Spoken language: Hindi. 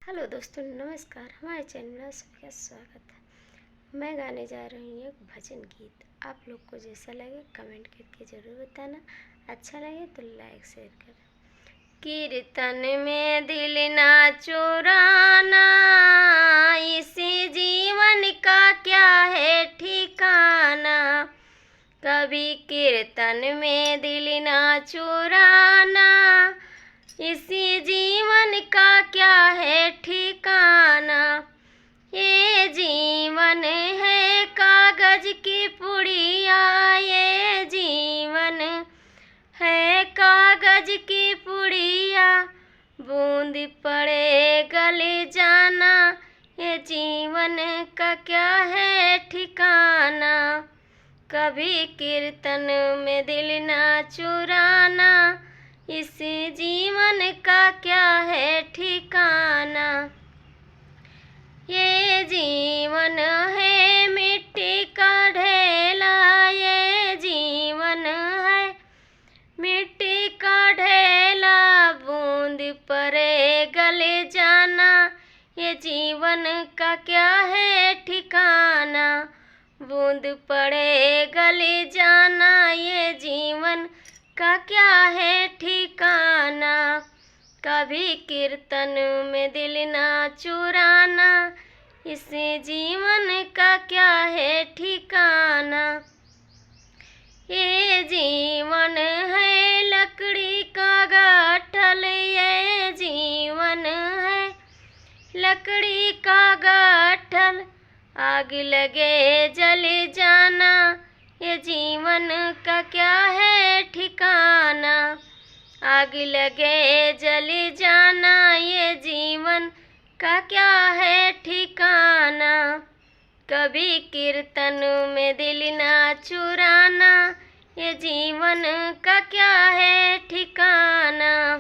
हेलो दोस्तों, नमस्कार। हमारे चैनल में सबका स्वागत है। मैं गाने जा रही हूँ एक भजन गीत। आप लोग को जैसा लगे कमेंट करके ज़रूर बताना। अच्छा लगे तो लाइक शेयर करें। कीर्तन में दिल ना चुराना, इसी जीवन का क्या है ठिकाना। कभी कीर्तन में दिल ना चुराना, इसी जीवन का क्या है ठिकाना। ये जीवन है कागज की पुड़िया, ये जीवन है कागज की पुड़िया। बूंद पड़े गले जाना, ये जीवन का क्या है ठिकाना। कभी कीर्तन में दिल ना चुराना, इस जीवन का क्या है ठिकाना। ये जीवन है मिट्टी का ढेला, ये जीवन है मिट्टी का ढेला। बूंद पड़े गले जाना, ये जीवन का क्या है ठिकाना। बूंद पड़े गले जाना, ये जीवन का क्या है ठिकाना। कभी कीर्तन में दिल ना चुराना, इस जीवन का क्या है ठिकाना। ये जीवन है लकड़ी का गाठल, ये जीवन है लकड़ी का गाठल। आग लगे जल जाना, ये जीवन का क्या है ठिकाना। आग लगे जल जाना, ये जीवन का क्या है ठिकाना। कभी कीर्तन में दिल ना चुराना, ये जीवन का क्या है ठिकाना।